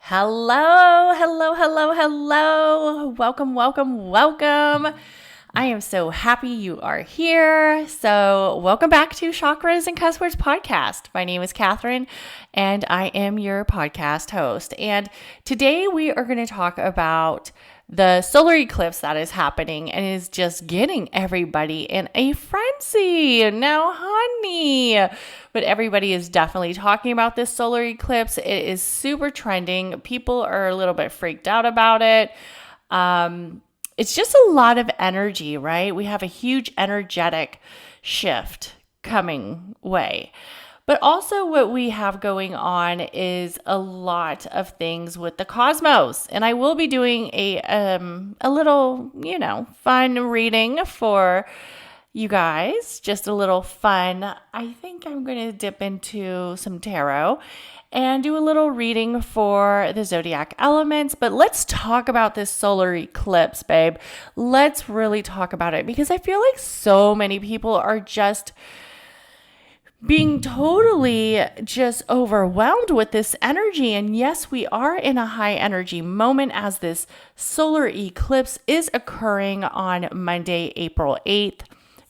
Hello, hello, hello, hello. Welcome. I am so happy you are here. So, welcome back to Chakras and Cusswords podcast. My name is Katherine, and I am your podcast host. And today we are going to talk about the solar eclipse that is happening and is just getting everybody in a frenzy. Now, honey. But everybody is definitely talking about this solar eclipse. It is super trending. People are a little bit freaked out about it. It's just a lot of energy, right? We have a huge energetic shift coming way. But also what we have going on is a lot of things with the cosmos. And I will be doing a little, fun reading for you guys. Just a little fun. I think I'm going to dip into some tarot and do a little reading for the Zodiac elements. But let's talk about this solar eclipse, babe. Let's really talk about it because I feel like so many people are just being totally just overwhelmed with this energy. And yes, we are in a high energy moment as this solar eclipse is occurring on Monday, April 8th,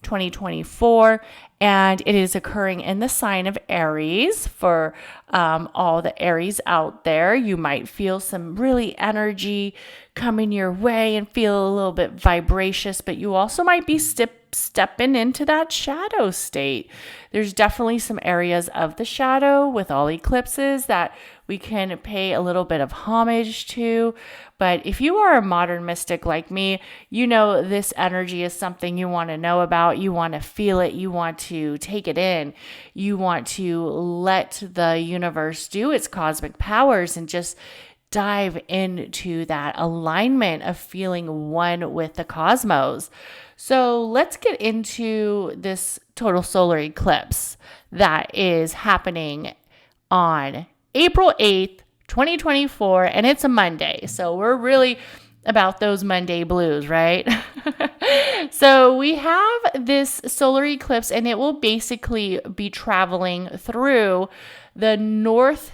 2024. And it is occurring in the sign of Aries. For all the Aries out there, you might feel some really energy coming your way and feel a little bit vibracious, but you also might be stepping into that shadow state. There's definitely some areas of the shadow with all eclipses that we can pay a little bit of homage to. But if you are a modern mystic like me, you know this energy is something you want to know about. You want to feel it. You want to take it in. You want to let the universe do its cosmic powers and just dive into that alignment of feeling one with the cosmos. So let's get into this total solar eclipse that is happening on April 8th, 2024, and it's a Monday. So we're really about those Monday blues, right? So we have this solar eclipse, and it will basically be traveling through the north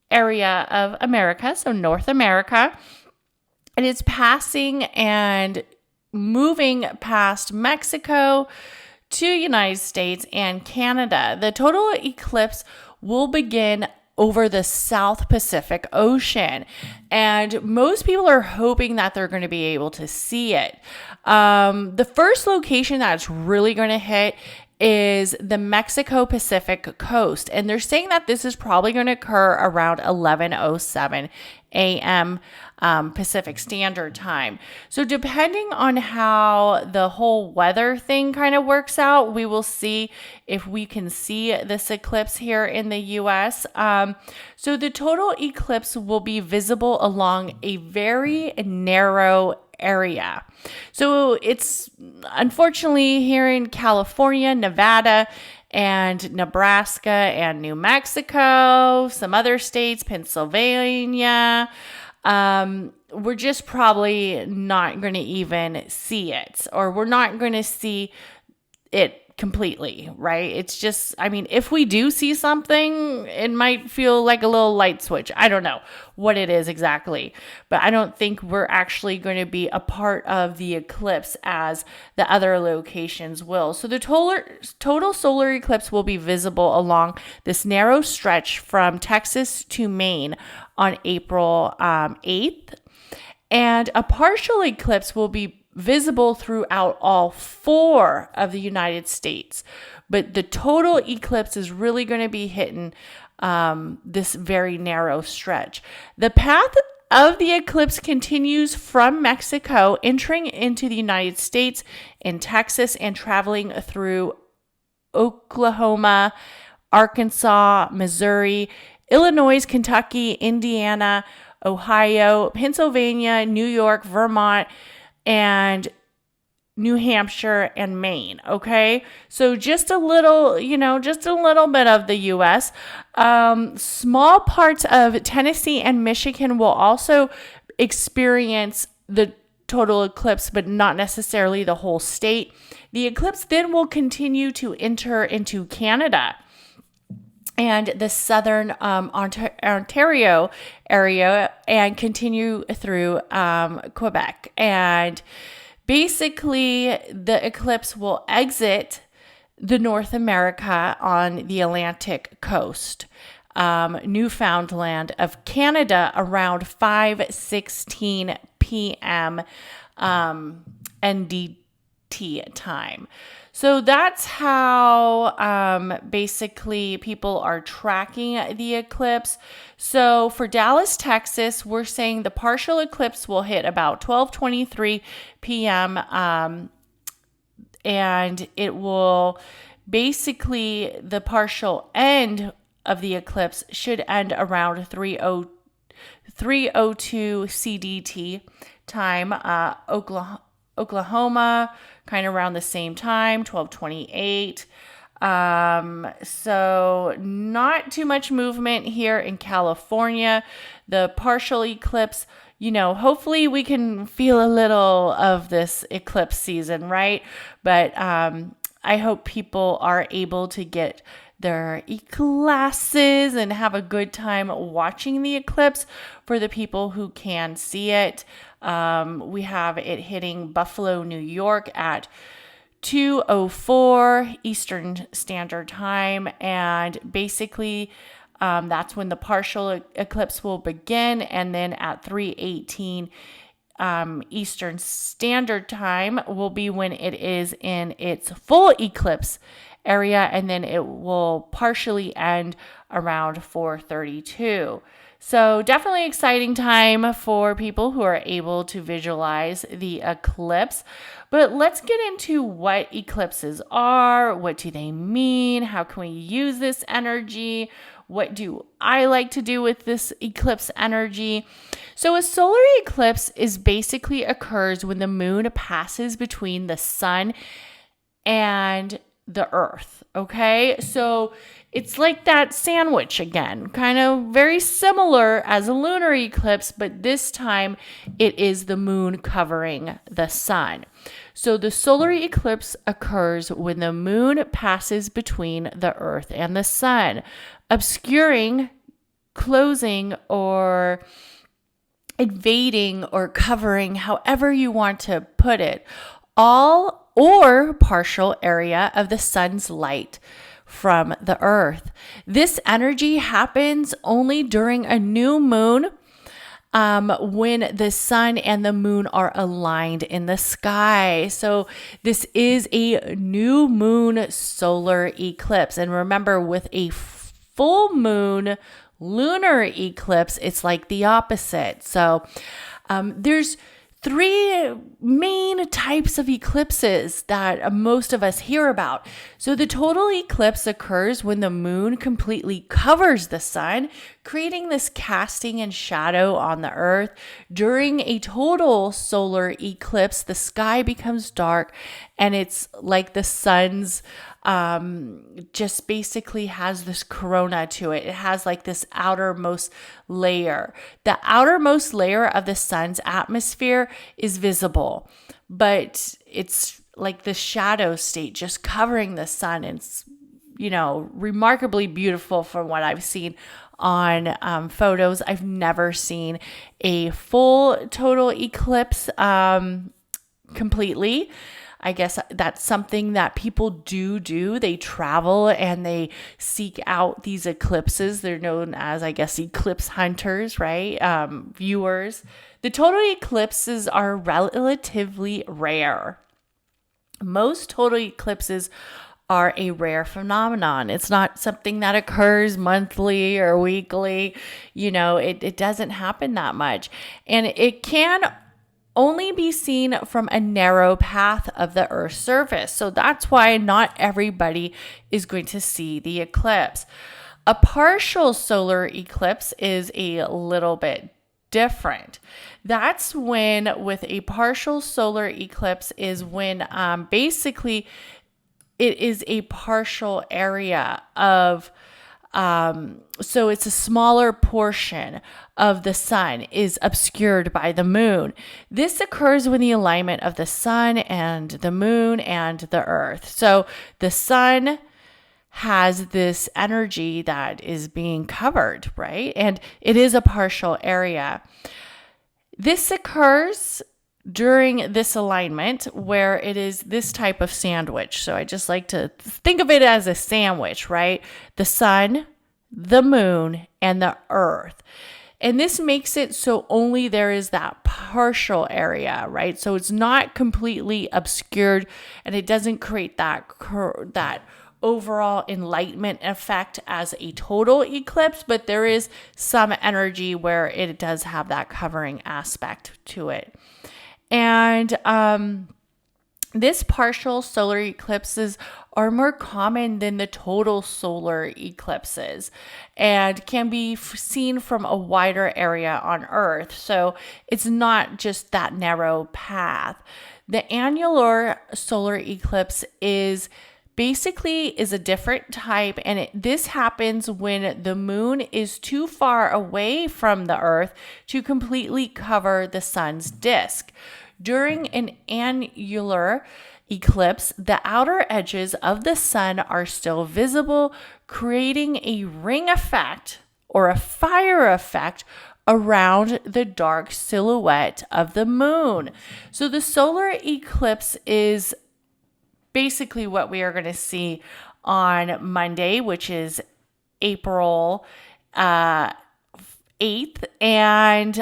area of America, so North America. And it's passing and moving past Mexico to United States and Canada. The total eclipse will begin over the South Pacific Ocean. And most people are hoping that they're going to be able to see it. The first location that's really going to hit is the Mexico Pacific coast. And they're saying that this is probably going to occur around 11:07 a.m. Pacific Standard Time. So depending on how the whole weather thing kind of works out, we will see if we can see this eclipse here in the U.S. So the total eclipse will be visible along a very narrow area. So it's unfortunately here in California, Nevada, and Nebraska and New Mexico, some other states, Pennsylvania. We're just probably not going to even see it, or we're not going to see it completely, right? It's just, if we do see something, it might feel like a little light switch. I don't know what it is exactly, but I don't think we're actually going to be a part of the eclipse as the other locations will. So the total solar eclipse will be visible along this narrow stretch from Texas to Maine on April 8th. And a partial eclipse will be visible throughout all 4 of the United States. But the total eclipse is really going to be hitting this very narrow stretch. The path of the eclipse continues from Mexico, entering into the United States in Texas and traveling through Oklahoma, Arkansas, Missouri, Illinois, Kentucky, Indiana, Ohio, Pennsylvania, New York, Vermont, and New Hampshire and Maine. Okay. So just a little bit of the U.S. Small parts of Tennessee and Michigan will also experience the total eclipse, but not necessarily the whole state. The eclipse then will continue to enter into Canada. and the southern Ontario area and continue through Quebec. And basically, the eclipse will exit the North America on the Atlantic coast, Newfoundland of Canada, around 5:16 p.m. NDT time. So that's how basically people are tracking the eclipse. So for Dallas, Texas, we're saying the partial eclipse will hit about 12:23 p.m. And it will basically, the partial end of the eclipse should end around 3:02 CDT time, Oklahoma, kind of around the same time, 12:28. So not too much movement here in California. The partial eclipse, hopefully we can feel a little of this eclipse season, right? But I hope people are able to get their e-classes and have a good time watching the eclipse for the people who can see it. We have it hitting Buffalo, New York at 2:04 Eastern Standard Time. And basically, that's when the partial eclipse will begin. And then at 3:18 Eastern Standard Time will be when it is in its full eclipse area, and then it will partially end around 4:32. So definitely exciting time for people who are able to visualize the eclipse. But let's get into what eclipses are. What do they mean? How can we use this energy? What do I like to do with this eclipse energy? So a solar eclipse is basically occurs when the moon passes between the sun and the earth. Okay. So it's like that sandwich again, kind of very similar as a lunar eclipse, but this time it is the moon covering the sun. So the solar eclipse occurs when the moon passes between the earth and the sun, obscuring, closing, or invading or covering, however you want to put it, all or partial area of the sun's light from the earth. This energy happens only during a new moon, when the sun and the moon are aligned in the sky. So this is a new moon solar eclipse. And remember, with a full moon lunar eclipse, it's like the opposite. So there's three main types of eclipses that most of us hear about. So the total eclipse occurs when the moon completely covers the sun, creating this casting and shadow on the earth. During a total solar eclipse, the sky becomes dark and it's like the sun's just basically has this corona to it. It has like this outermost layer. The outermost layer of the sun's atmosphere is visible, but it's like the shadow state just covering the sun. And it's, remarkably beautiful from what I've seen on photos. I've never seen a full total eclipse completely. I guess that's something that people do. They travel and they seek out these eclipses. They're known as, I guess, eclipse hunters, right? Viewers. The total eclipses are relatively rare. Most total eclipses are a rare phenomenon. It's not something that occurs monthly or weekly. It doesn't happen that much. And it can only be seen from a narrow path of the Earth's surface. So that's why not everybody is going to see the eclipse. A partial solar eclipse is a little bit different. That's when, with a partial solar eclipse, is when basically it is a partial area of so it's a smaller portion of the sun is obscured by the moon. This occurs when the alignment of the sun and the moon and the earth. So the sun has this energy that is being covered, right? And it is a partial area. This occurs during this alignment where it is this type of sandwich. So I just like to think of it as a sandwich, right? The sun, the moon, and the earth. And this makes it so only there is that partial area, right? So it's not completely obscured, and it doesn't create that overall enlightenment effect as a total eclipse, but there is some energy where it does have that covering aspect to it. And this partial solar eclipses are more common than the total solar eclipses and can be seen from a wider area on Earth. So it's not just that narrow path. The annular solar eclipse is a different type, and this happens when the moon is too far away from the Earth to completely cover the sun's disk. During an annular eclipse, the outer edges of the sun are still visible, creating a ring effect or a fire effect around the dark silhouette of the moon. So the solar eclipse is basically what we are going to see on Monday, which is April 8th. And,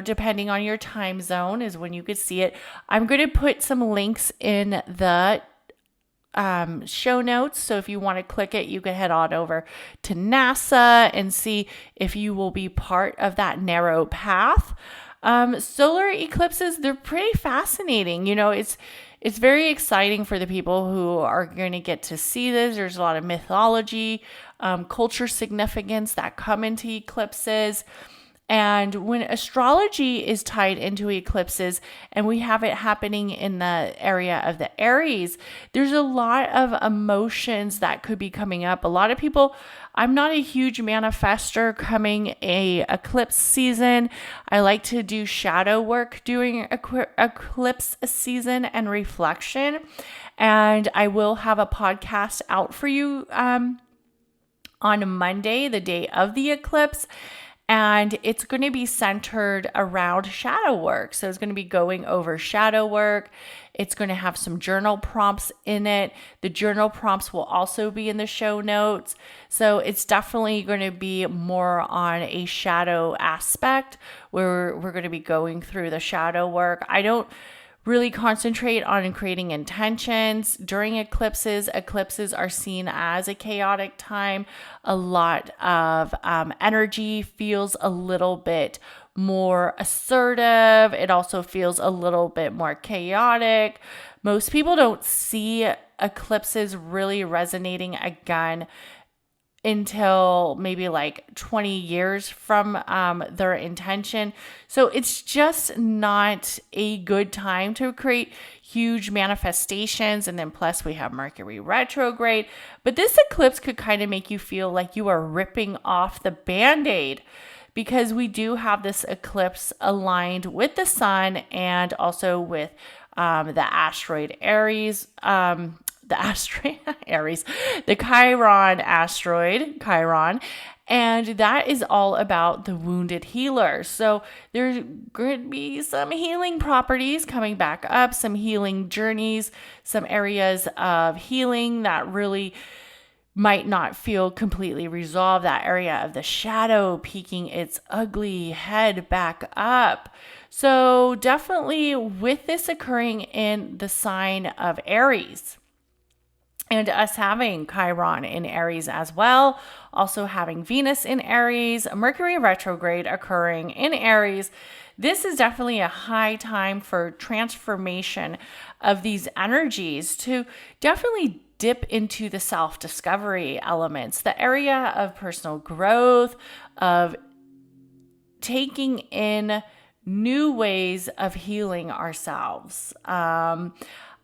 depending on your time zone is when you could see it. I'm going to put some links in the show notes. So if you want to click it, you can head on over to NASA and see if you will be part of that narrow path. Solar eclipses, they're pretty fascinating. It's very exciting for the people who are going to get to see this. There's a lot of mythology, culture significance that come into eclipses. And when astrology is tied into eclipses and we have it happening in the area of the Aries, there's a lot of emotions that could be coming up. A lot of people, I'm not a huge manifester coming a eclipse season. I like to do shadow work during eclipse season and reflection. And I will have a podcast out for you on Monday, the day of the eclipse. And it's going to be centered around shadow work. So it's going to be going over shadow work. It's going to have some journal prompts in it. The journal prompts will also be in the show notes. So it's definitely going to be more on a shadow aspect where we're going to be going through the shadow work. I don't really concentrate on creating intentions during eclipses. Eclipses are seen as a chaotic time. A lot of energy feels a little bit more assertive. It also feels a little bit more chaotic. Most people don't see eclipses really resonating again until maybe like 20 years from their intention. So it's just not a good time to create huge manifestations. And then plus we have Mercury retrograde. But this eclipse could kind of make you feel like you are ripping off the Band-Aid, because we do have this eclipse aligned with the sun and also with the asteroid Aries. The Chiron asteroid, and that is all about the wounded healer. So there's going to be some healing properties coming back up, some healing journeys, some areas of healing that really might not feel completely resolved, that area of the shadow peeking its ugly head back up. So definitely with this occurring in the sign of Aries, and us having Chiron in Aries as well, also having Venus in Aries, Mercury retrograde occurring in Aries, this is definitely a high time for transformation of these energies to definitely dip into the self-discovery elements, the area of personal growth, of taking in new ways of healing ourselves.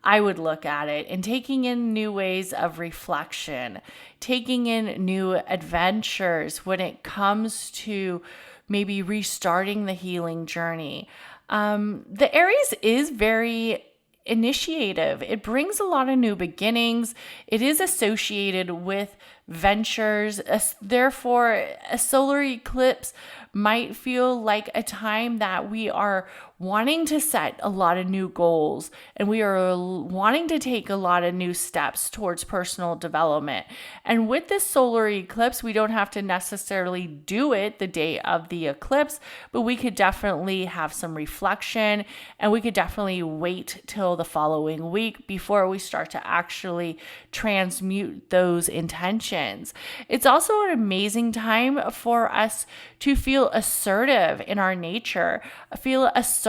I would look at it and taking in new ways of reflection, taking in new adventures when it comes to maybe restarting the healing journey. The Aries is very initiative. It brings a lot of new beginnings. It is associated with ventures. Therefore, a solar eclipse might feel like a time that we are wanting to set a lot of new goals and we are wanting to take a lot of new steps towards personal development. And with this solar eclipse, we don't have to necessarily do it the day of the eclipse, but we could definitely have some reflection and we could definitely wait till the following week before we start to actually transmute those intentions. It's also an amazing time for us to feel assertive in our nature, feel assertive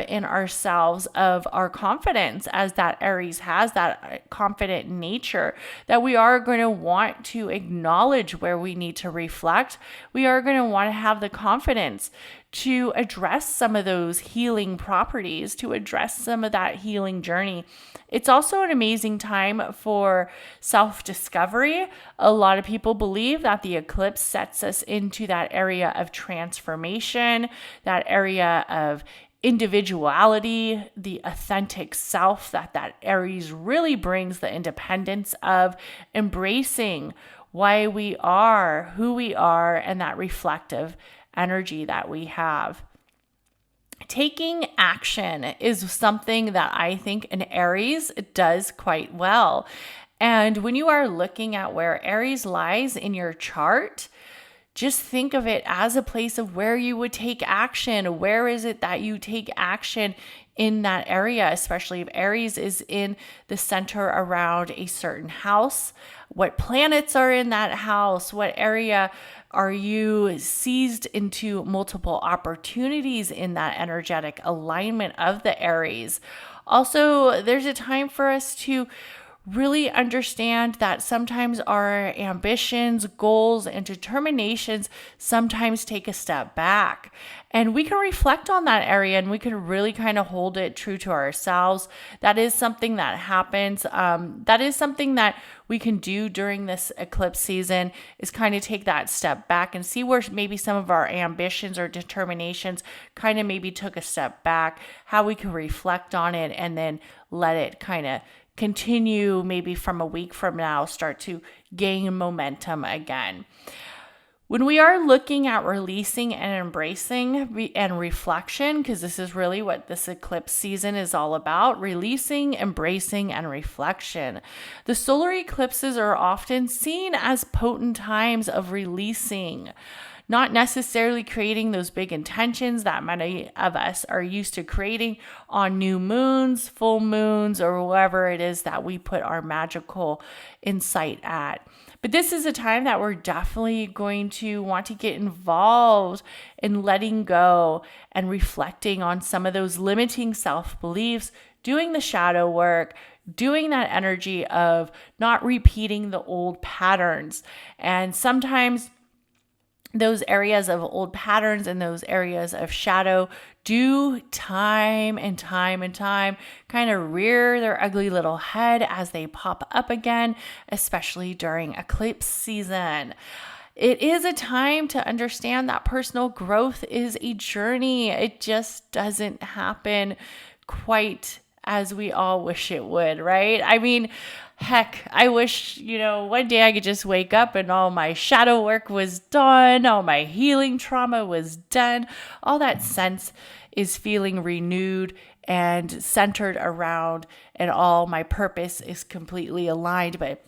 in ourselves of our confidence, as that Aries has that confident nature, that we are going to want to acknowledge where we need to reflect. We are going to want to have the confidence to address some of those healing properties, to address some of that healing journey. It's also an amazing time for self-discovery. A lot of people believe that the eclipse sets us into that area of transformation, that area of individuality, the authentic self that Aries really brings, the independence of embracing why we are, who we are, and that reflective energy that we have. Taking action is something that I think an Aries does quite well. And when you are looking at where Aries lies in your chart, just think of it as a place of where you would take action. Where is it that you take action in that area, especially if Aries is in the center around a certain house? What planets are in that house? What area are you seized into multiple opportunities in that energetic alignment of the Aries? Also, there's a time for us to really understand that sometimes our ambitions, goals, and determinations sometimes take a step back. And we can reflect on that area and we can really kind of hold it true to ourselves. That is something that happens. That is something that we can do during this eclipse season, is kind of take that step back and see where maybe some of our ambitions or determinations kind of maybe took a step back, how we can reflect on it and then let it kind of continue maybe from a week from now, start to gain momentum again. When we are looking at releasing and embracing and reflection, because this is really what this eclipse season is all about, releasing, embracing, and reflection. The solar eclipses are often seen as potent times of releasing, not necessarily creating those big intentions that many of us are used to creating on new moons, full moons, or wherever it is that we put our magical insight at. But this is a time that we're definitely going to want to get involved in letting go and reflecting on some of those limiting self-beliefs, doing the shadow work, doing that energy of not repeating the old patterns. And sometimes those areas of old patterns and those areas of shadow do time and time and time kind of rear their ugly little head as they pop up again, especially during eclipse season. It is a time to understand that personal growth is a journey. It just doesn't happen quite as we all wish it would, right? I mean, heck, I wish, one day I could just wake up and all my shadow work was done, all my healing trauma was done, all that sense is feeling renewed and centered around, and all my purpose is completely aligned. But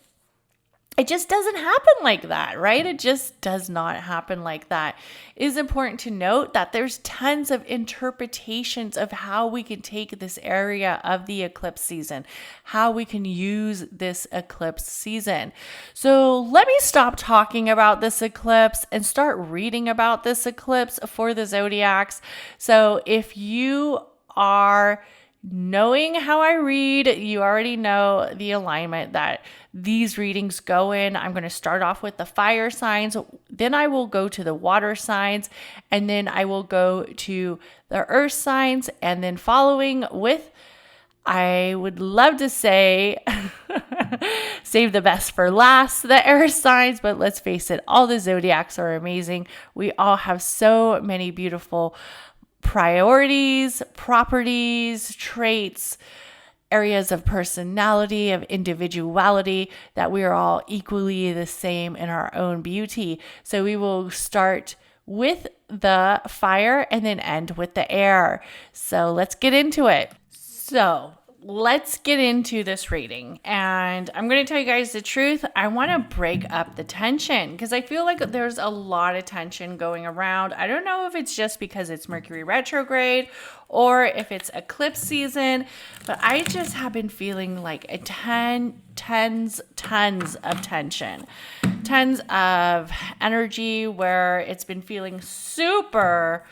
it just doesn't happen like that, right? It just does not happen like that. It is important to note that there's tons of interpretations of how we can take this area of the eclipse season, how we can use this eclipse season. So let me stop talking about this eclipse and start reading about this eclipse for the Zodiacs. So if you are knowing how I read, you already know the alignment that these readings go in. I'm going to start off with the fire signs, then I will go to the water signs, and then I will go to the earth signs, and then following with, I would love to say, save the best for last, the air signs, but let's face it, all the zodiacs are amazing. We all have so many beautiful priorities, properties, traits, areas of personality, of individuality, that we are all equally the same in our own beauty. So we will start with the fire and then end with the air. So let's get into it. So let's get into this reading. And I'm going to tell you guys the truth. I want to break up the tension because I feel like there's a lot of tension going around. I don't know if it's just because it's Mercury retrograde or if it's eclipse season, but I just have been feeling like tons of tension, tons of energy where it's been feeling super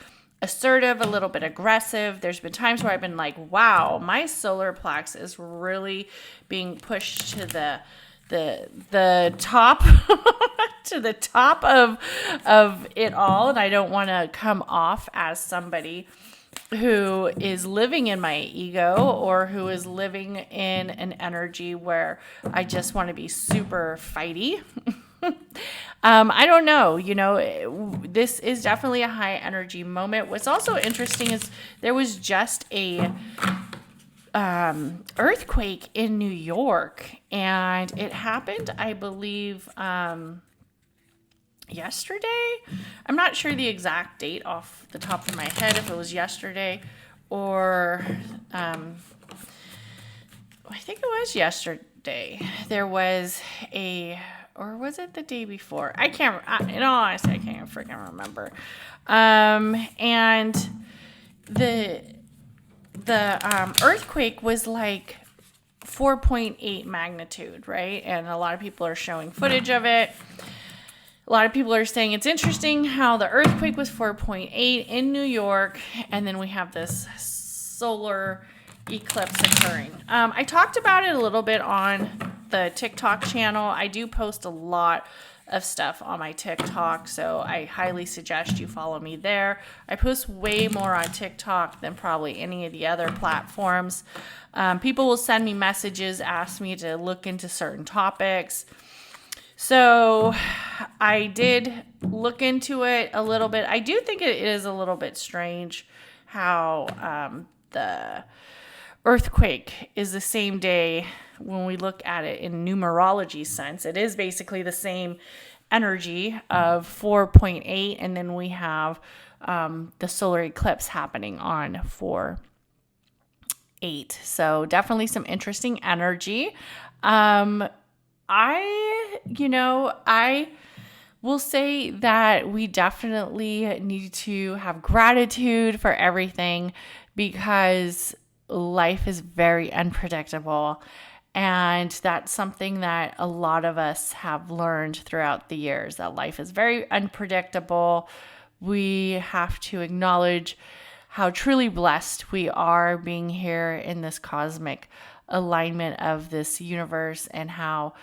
assertive, a little bit aggressive. There's been times where I've been like, wow, my solar plex is really being pushed to the top to the top of it all, and I don't want to come off as somebody who is living in my ego or who is living in an energy where I just want to be super fighty. I don't know, this is definitely a high energy moment. What's also interesting is there was just a earthquake in New York, and it happened, I believe, yesterday. I'm not sure the exact date off the top of my head, if it was yesterday or I think it was yesterday. There was or was it the day before? In all honesty, I can't freaking remember. And the earthquake was like 4.8 magnitude, right? And a lot of people are showing footage of it. A lot of people are saying it's interesting how the earthquake was 4.8 in New York, and then we have this solar eclipse occurring. I talked about it a little bit on the TikTok channel. I do post a lot of stuff on my TikTok, so I highly suggest you follow me there. I post way more on TikTok than probably any of the other platforms. People will send me messages, ask me to look into certain topics. So I did look into it a little bit. I do think it is a little bit strange how the earthquake is the same day when we look at it in numerology sense. It is basically the same energy of 4.8, and then we have the solar eclipse happening on 4.8. So definitely some interesting energy. I will say that we definitely need to have gratitude for everything because life is very unpredictable. And that's something that a lot of us have learned throughout the years, that life is very unpredictable. We have to acknowledge how truly blessed we are being here in this cosmic alignment of this universe and how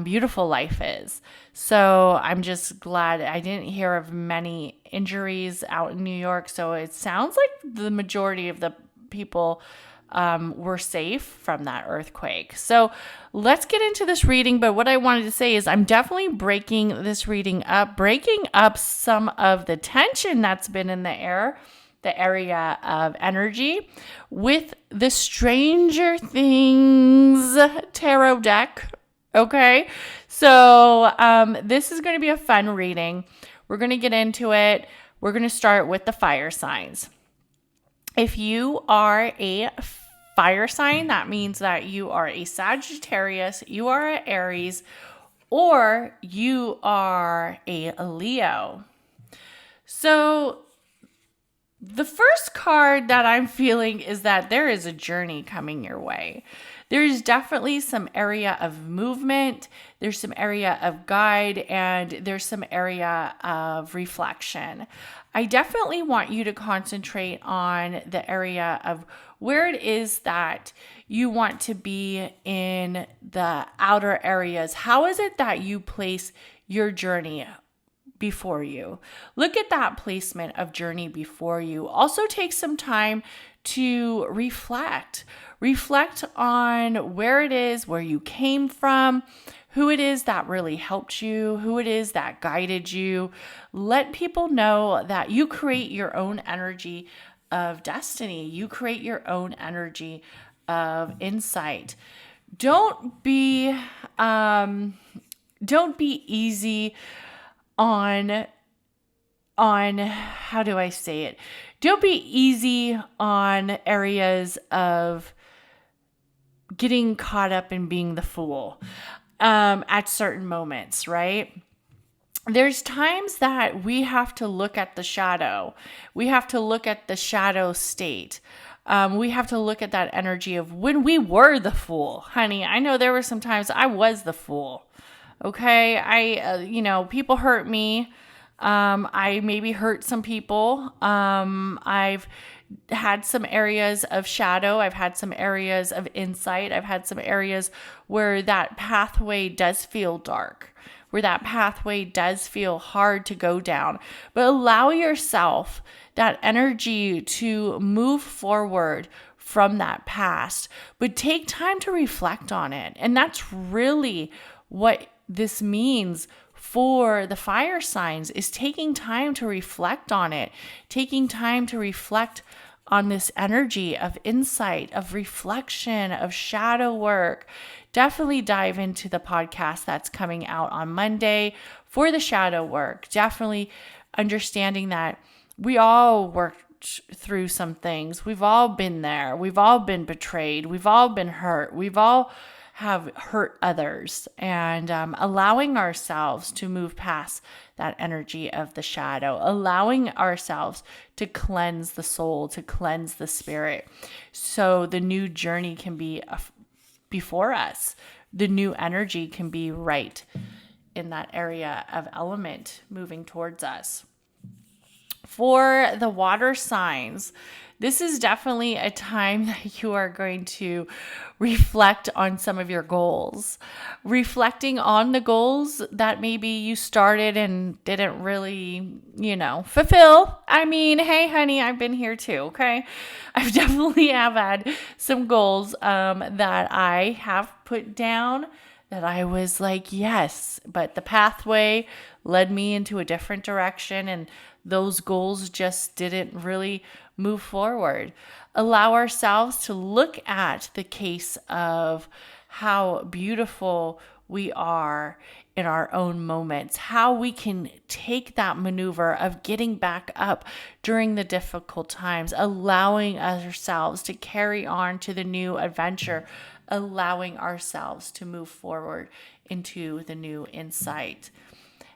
beautiful life is. So I'm just glad I didn't hear of many injuries out in New York. So it sounds like the majority of the people were safe from that earthquake. So let's get into this reading. But what I wanted to say is I'm definitely breaking this reading up, breaking up some of the tension that's been in the air, the area of energy, with the Stranger Things tarot deck. Okay, so this is going to be a fun reading. We're going to get into it. We're going to start with the fire signs. If you are a fire sign, that means that you are a Sagittarius, you are an Aries, or you are a Leo. So the first card that I'm feeling is that there is a journey coming your way. There's definitely some area of movement, there's some area of guide, and there's some area of reflection. I definitely want you to concentrate on the area of where it is that you want to be in the outer areas. How is it that you place your journey before you? Look at that placement of journey before you. Also take some time to reflect. Reflect on where it is, where you came from, who it is that really helped you, who it is that guided you. Let people know that you create your own energy of destiny. You create your own energy of insight. Don't be easy on how do I say it? Don't be easy on areas of getting caught up in being the fool at certain moments, right? There's times that we have to look at the shadow. We have to look at the shadow state. We have to look at that energy of when we were the fool. Honey, I know there were some times I was the fool. Okay? People hurt me. I maybe hurt some people. I've had some areas of shadow. I've had some areas of insight. I've had some areas where that pathway does feel dark, where that pathway does feel hard to go down. But allow yourself that energy to move forward from that past, but take time to reflect on it. And that's really what this means for the fire signs, is taking time to reflect on it, taking time to reflect on this energy of insight, of reflection, of shadow work. Definitely dive into the podcast that's coming out on Monday for the shadow work. Definitely understanding that we all worked through some things. We've all been there. We've all been betrayed. We've all been hurt. We've all have hurt others, and allowing ourselves to move past that energy of the shadow, allowing ourselves to cleanse the soul, to cleanse the spirit, so the new journey can be before us. The new energy can be right in that area of element moving towards us. For the water signs, this is definitely a time that you are going to reflect on some of your goals. Reflecting on the goals that maybe you started and didn't really, fulfill. I mean, hey, honey, I've been here too, okay? I've definitely have had some goals that I have put down that I was like, yes, but the pathway led me into a different direction, and those goals just didn't really move forward. Allow ourselves to look at the case of how beautiful we are in our own moments, how we can take that maneuver of getting back up during the difficult times, allowing ourselves to carry on to the new adventure, allowing ourselves to move forward into the new insight.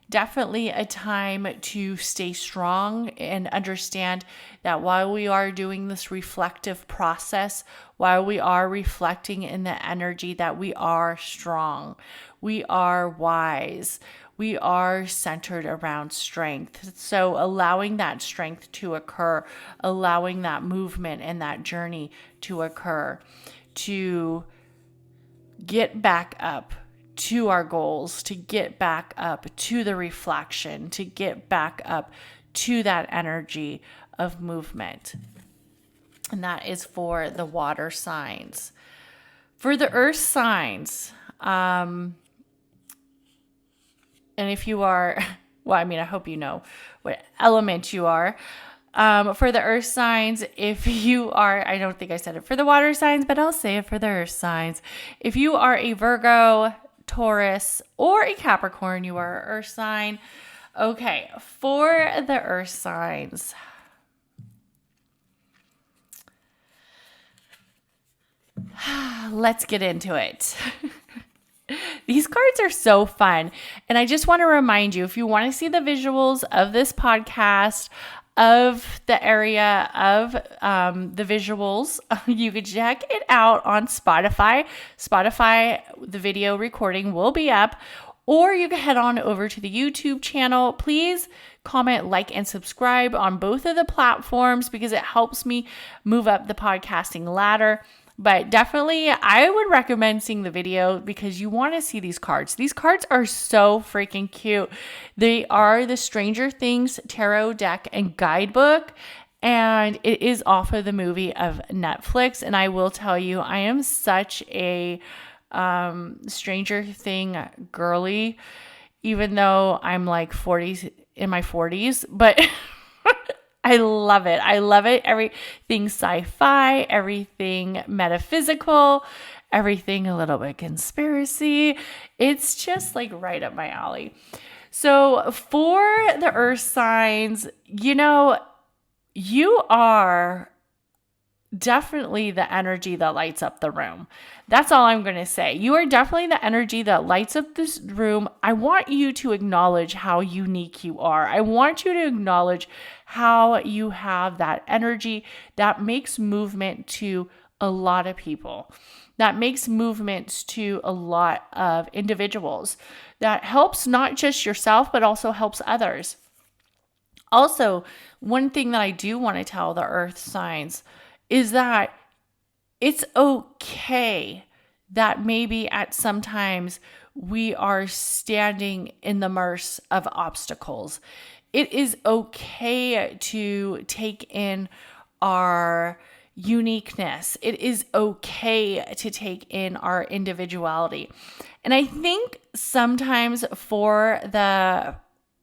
Definitely a time to stay strong and understand that while we are doing this reflective process, while we are reflecting in the energy, that we are strong, we are wise, we are centered around strength. So allowing that strength to occur, allowing that movement and that journey to occur, to get back up to our goals, to get back up to the reflection, to get back up to that energy of movement. And that is for the water signs. For the earth signs, and if you are, I hope you know what element you are. For the earth signs, if you are, I don't think I said it for the water signs, but I'll say it for the earth signs. If you are a Virgo, Taurus, or a Capricorn, you are an earth sign. Okay, for the earth signs, let's get into it. These cards are so fun. And I just want to remind you, if you want to see the visuals of this podcast, of the area of the visuals, you could check it out on Spotify. Spotify, the video recording will be up, or you can head on over to the YouTube channel. Please comment, like, and subscribe on both of the platforms because it helps me move up the podcasting ladder. But definitely, I would recommend seeing the video because you want to see these cards. These cards are so freaking cute. They are the Stranger Things tarot deck and guidebook, and it is off of the movie of Netflix. And I will tell you, I am such a Stranger Thing girly, even though I'm like in my 40s, but I love it. I love it. Everything sci-fi, everything metaphysical, everything a little bit conspiracy. It's just like right up my alley. So for the earth signs, you are definitely the energy that lights up the room. That's all I'm going to say. You are definitely the energy that lights up this room. I want you to acknowledge how unique you are. I want you to acknowledge how you have that energy that makes movement to a lot of people, that makes movements to a lot of individuals, that helps not just yourself, but also helps others. Also, one thing that I do want to tell the earth signs is that it's okay that maybe at sometimes we are standing in the midst of obstacles. It is okay to take in our uniqueness. It is okay to take in our individuality. And I think sometimes for the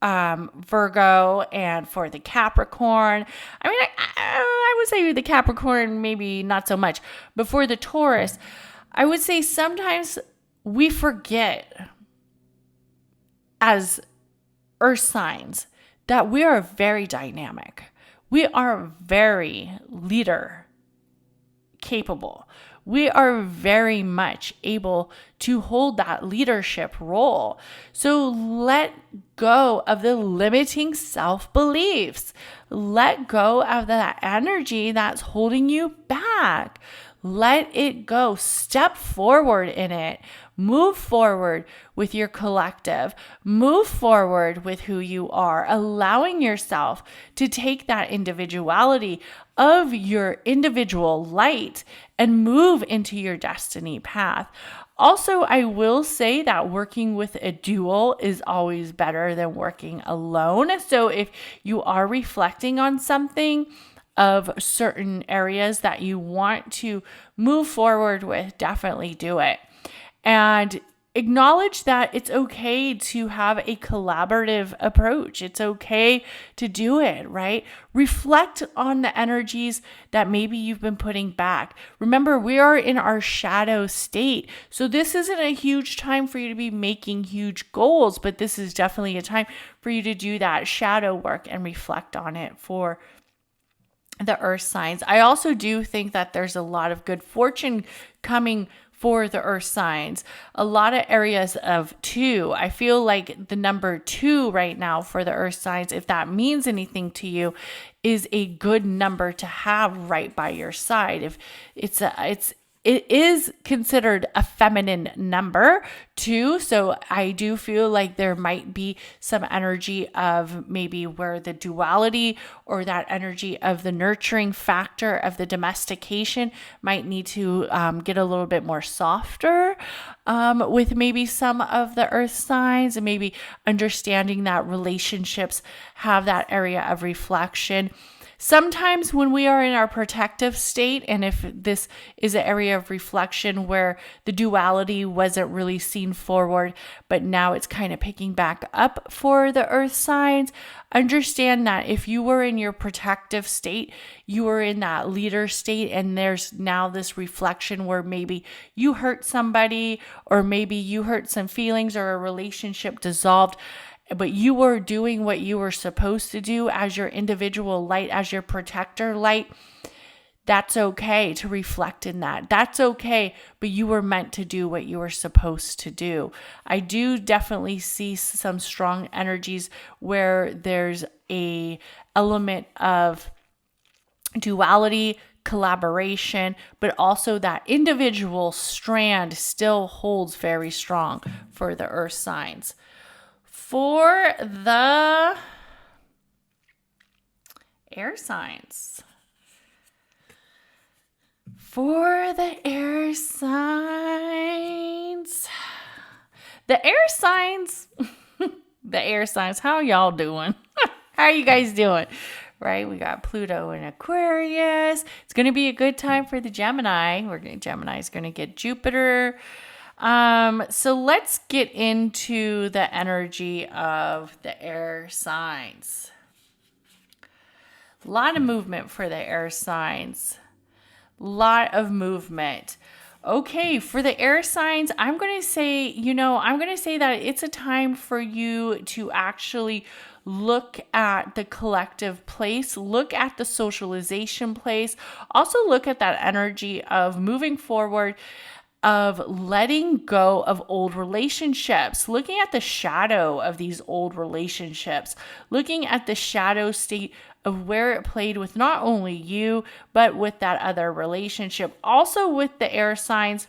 Virgo and for the Capricorn, I would say the Capricorn, maybe not so much, but for the Taurus, I would say sometimes we forget as earth signs that we are very dynamic. We are very leader capable. We are very much able to hold that leadership role. So let go of the limiting self-beliefs. Let go of that energy that's holding you back. Let it go. Step forward in it. Move forward with your collective. Move forward with who you are, allowing yourself to take that individuality of your individual light and move into your destiny path. Also, I will say that working with a dual is always better than working alone. So if you are reflecting on something of certain areas that you want to move forward with, definitely do it. And acknowledge that it's okay to have a collaborative approach. It's okay to do it, right? Reflect on the energies that maybe you've been putting back. Remember, we are in our shadow state. So this isn't a huge time for you to be making huge goals, but this is definitely a time for you to do that shadow work and reflect on it for the earth signs. I also do think that there's a lot of good fortune coming for the earth signs. A lot of areas of 2. I feel like the number 2 right now for the earth signs, if that means anything to you, is a good number to have right by your side. If it is considered a feminine number too. So I do feel like there might be some energy of maybe where the duality or that energy of the nurturing factor of the domestication might need to get a little bit more softer with maybe some of the earth signs, and maybe understanding that relationships have that area of reflection. Sometimes when we are in our protective state, and if this is an area of reflection where the duality wasn't really seen forward, but now it's kind of picking back up for the earth signs, understand that if you were in your protective state, you were in that leader state, and there's now this reflection where maybe you hurt somebody, or maybe you hurt some feelings, or a relationship dissolved, but you were doing what you were supposed to do as your individual light, as your protector light. That's okay to reflect in that. That's okay, but you were meant to do what you were supposed to do. I do definitely see some strong energies where there's a element of duality, collaboration, but also that individual strand still holds very strong for the earth signs. For the air signs. For the air signs. The air signs. The air signs. How y'all doing? How are you guys doing? Right? We got Pluto in Aquarius. It's going to be a good time for the Gemini. Gemini is going to get Jupiter. So let's get into the energy of the air signs. A lot of movement for the air signs. Lot of movement. Okay, for the air signs, I'm going to say, that it's a time for you to actually look at the collective place, look at the socialization place, also look at that energy of moving forward, of letting go of old relationships, looking at the shadow of these old relationships, looking at the shadow state of where it played with not only you, but with that other relationship. Also with the air signs,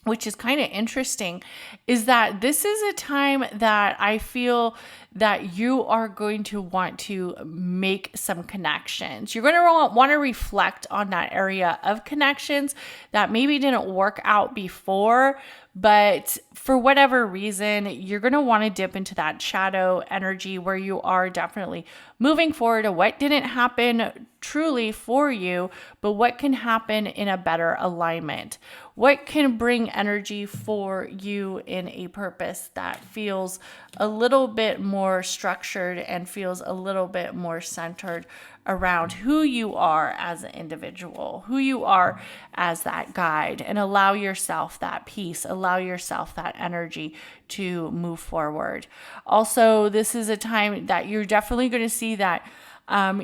which is kind of interesting, is that this is a time that I feel that you are going to want to make some connections. You're going to want to reflect on that area of connections that maybe didn't work out before, but for whatever reason, you're going to want to dip into that shadow energy where you are definitely moving forward to what didn't happen truly for you, but what can happen in a better alignment. What can bring energy for you in a purpose that feels a little bit more structured and feels a little bit more centered around who you are as an individual, who you are as that guide, and allow yourself that peace, allow yourself that energy to move forward. Also, this is a time that you're definitely going to see that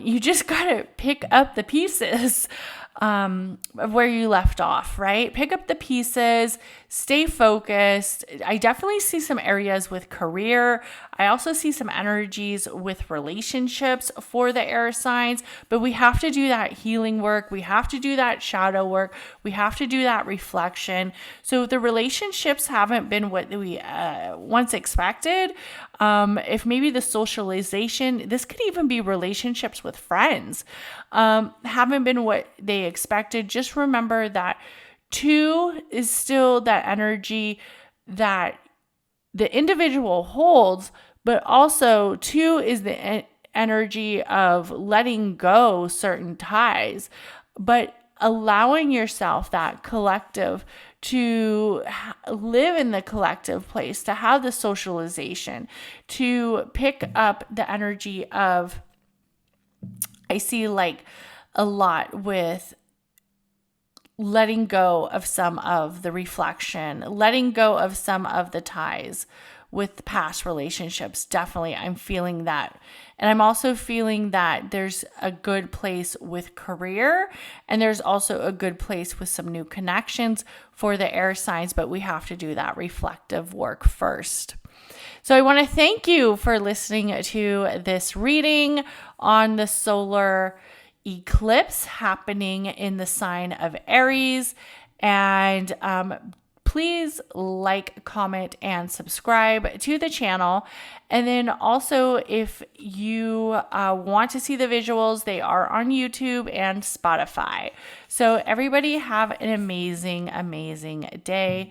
you just got to pick up the pieces of where you left off, right? Pick up the pieces, stay focused. I definitely see some areas with career. I also see some energies with relationships for the air signs, but we have to do that healing work. We have to do that shadow work. We have to do that reflection. So if the relationships haven't been what we once expected, if maybe the socialization, this could even be relationships with friends, haven't been what they expected, just remember that 2 is still that energy that the individual holds, but also 2 is the energy of letting go certain ties, but allowing yourself that collective to live in the collective place, to have the socialization, to pick up the energy of, I see like a lot with letting go of some of the reflection, letting go of some of the ties with past relationships. Definitely, I'm feeling that. And I'm also feeling that there's a good place with career, and there's also a good place with some new connections for the air signs, but we have to do that reflective work first. So I want to thank you for listening to this reading on the solar eclipse happening in the sign of Aries. And please like, comment, and subscribe to the channel. And then also, if you want to see the visuals, they are on YouTube and Spotify. So everybody have an amazing, amazing day.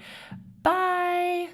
Bye.